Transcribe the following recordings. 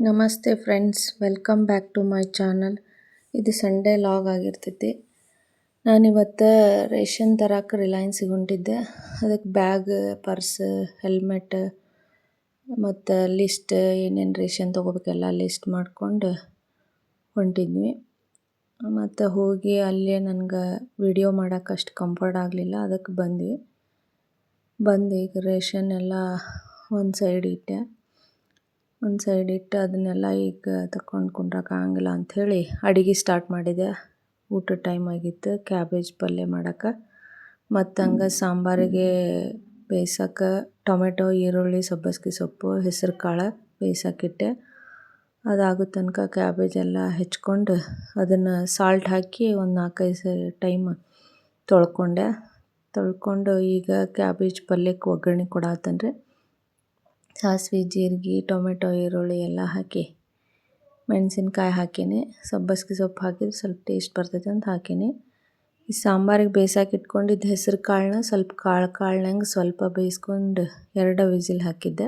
ನಮಸ್ತೆ friends, welcome back to my channel. ಇದು Sunday log ಆಗಿರ್ತೈತಿ. ನಾನಿವತ್ತು ರೇಷನ್ ತರಕ್ಕೆ ರಿಲಯನ್ಸಿಗೆ ಹೊಂಟಿದ್ದೆ. ಅದಕ್ಕೆ ಬ್ಯಾಗ್, ಪರ್ಸ್, ಹೆಲ್ಮೆಟ್ ಮತ್ತು ಲಿಸ್ಟ್ ಏನೇನು ರೇಷನ್ ತೊಗೋಬೇಕೆಲ್ಲ ಲಿಸ್ಟ್ ಮಾಡ್ಕೊಂಡು ಹೊಂಟಿದ್ವಿ. ಮತ್ತು ಹೋಗಿ ಅಲ್ಲೇ ನನಗೆ ವಿಡಿಯೋ ಮಾಡೋಕೆ ಅಷ್ಟು ಕಂಫರ್ಟ್ ಆಗಲಿಲ್ಲ. ಅದಕ್ಕೆ ಬಂದು ಈಗ ರೇಷನ್ ಎಲ್ಲ ಒಂದು ಸೈಡ್ ಇಟ್ಟೆ. ಅದನ್ನೆಲ್ಲ ಈಗ ತಗೊಂಡು ಕುಂಡ್ರಕ್ಕೆ ಆಗಂಗಿಲ್ಲ ಅಂಥೇಳಿ ಅಡುಗೆ ಸ್ಟಾರ್ಟ್ ಮಾಡಿದೆ. ಊಟದ ಟೈಮ್ ಆಗಿತ್ತು. ಕ್ಯಾಬೇಜ್ ಪಲ್ಯ ಮಾಡೋಕೆ ಮತ್ತು ಹಂಗೆ ಸಾಂಬಾರಿಗೆ ಬೇಯಿಸೋಕೆ ಟೊಮೆಟೊ, ಈರುಳ್ಳಿ, ಸಬ್ಬಸಿಗೆ ಸೊಪ್ಪು, ಹೆಸರು ಕಾಳು ಬೇಯಿಸೋಕ್ಕಿಟ್ಟೆ. ಅದಾಗೋ ತನಕ ಕ್ಯಾಬೇಜ್ ಎಲ್ಲ ಹೆಚ್ಕೊಂಡು ಅದನ್ನು ಸಾಲ್ಟ್ ಹಾಕಿ ಒಂದು 4-5 ಟೈಮ್ ತೊಳ್ಕೊಂಡು ಈಗ ಕ್ಯಾಬೇಜ್ ಪಲ್ಯಕ್ಕೆ ಒಗ್ಗರಣೆ ಕೊಡಾತನ್ರಿ. ಸಾಸಿವೆ, ಜೀರಿಗೆ, ಟೊಮೆಟೊ, ಈರುಳ್ಳಿ ಎಲ್ಲ ಹಾಕಿ ಮೆಣಸಿನ್ಕಾಯಿ ಹಾಕೀನಿ. ಸಬ್ಬಸಿಗೆ ಸೊಪ್ಪು ಹಾಕಿದ್ರೆ ಸ್ವಲ್ಪ ಟೇಸ್ಟ್ ಬರ್ತೈತೆ ಅಂತ ಹಾಕೀನಿ. ಈ ಸಾಂಬಾರಿಗೆ ಬೇಯಿಸೋಕೆ ಇಟ್ಕೊಂಡಿದ್ದ ಹೆಸರು ಕಾಳನ್ನ ಸ್ವಲ್ಪ ಕಾಳಿನಂಗೆ ಸ್ವಲ್ಪ ಬೇಯಿಸ್ಕೊಂಡು 2 ವಿಸಿಲ್ ಹಾಕಿದ್ದೆ.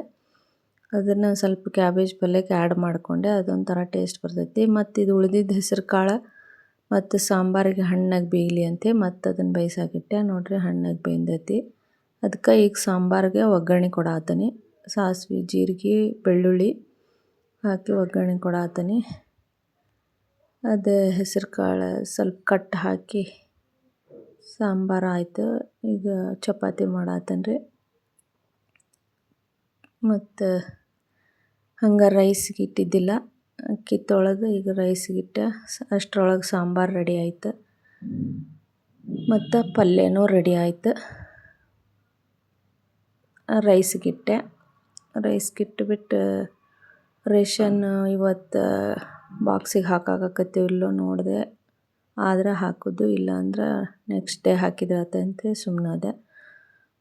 ಅದನ್ನು ಸ್ವಲ್ಪ ಕ್ಯಾಬೇಜ್ ಪಲ್ಯಕ್ಕೆ ಆ್ಯಡ್ ಮಾಡಿಕೊಂಡೆ. ಅದೊಂಥರ ಟೇಸ್ಟ್ ಬರ್ತೈತಿ. ಮತ್ತು ಇದು ಉಳಿದಿದ್ದ ಹೆಸರು ಕಾಳು ಮತ್ತು ಸಾಂಬಾರಿಗೆ ಹಣ್ಣಾಗಿ ಬೇಯಲಿ ಅಂತ ಮತ್ತು ಅದನ್ನು ಬೇಯಿಸೋಕಿಟ್ಟೆ. ನೋಡಿರಿ, ಹಣ್ಣಾಗಿ ಬೇಯ್ದೈತಿ. ಅದಕ್ಕೆ ಈಗ ಸಾಂಬಾರಿಗೆ ಒಗ್ಗರಣೆ ಕೊಡಾತೀನಿ. ಸಾಸಿವೆ, ಜೀರಿಗೆ, ಬೆಳ್ಳುಳ್ಳಿ ಹಾಕಿ ಒಗ್ಗರಣೆ ಕೊಡಾತೀನಿ. ಅದು ಹೆಸರು ಕಾಳು ಸ್ವಲ್ಪ ಕಟ್ ಹಾಕಿ ಸಾಂಬಾರು ಆಯಿತು. ಈಗ ಚಪಾತಿ ಮಾಡಾತನ್ರಿ. ಮತ್ತು ಹಂಗೆ ರೈಸ್ಗೆ ಇಟ್ಟಿದ್ದಿಲ್ಲ, ಅಕ್ಕಿ ತೊಳೆದು ಈಗ ರೈಸ್ಗೆ ಇಟ್ಟೆ. ಅಷ್ಟರೊಳಗೆ ಸಾಂಬಾರು ರೆಡಿ ಆಯಿತು ಮತ್ತು ಪಲ್ಯನೂ ರೆಡಿ ಆಯಿತು. ರೈಸ್ಗಿಟ್ಟೆ. ರೈಸ್ಗಿಟ್ಬಿಟ್ಟು ರೇಷನ್ ಇವತ್ತು ಬಾಕ್ಸಿಗೆ ಹಾಕಾಕತ್ತೀವಿ ಇಲ್ಲೋ ನೋಡಿದೆ. ಆದರೆ ಹಾಕೋದು, ಇಲ್ಲ ಅಂದ್ರೆ ನೆಕ್ಸ್ಟ್ ಡೇ ಹಾಕಿದ್ರೆ ಆತಂತೆ ಸುಮ್ಮನಾದೆ.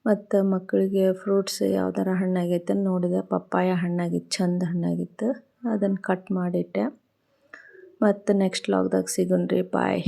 ಮತ್ತು ಮಕ್ಕಳಿಗೆ ಫ್ರೂಟ್ಸ್ ಯಾವ್ದಾರ ಹಣ್ಣಾಗೈತೆ ಅಂತ ನೋಡಿದೆ. ಪಪ್ಪಾಯ ಹಣ್ಣಾಗಿತ್ತು, ಚಂದ ಹಣ್ಣಾಗಿತ್ತು. ಅದನ್ನು ಕಟ್ ಮಾಡಿಟ್ಟೆ. ಮತ್ತು ನೆಕ್ಸ್ಟ್ ಲಾಗ್ದಾಗ ಸಿಗೋಣ್ರಿ. ಬಾಯ್.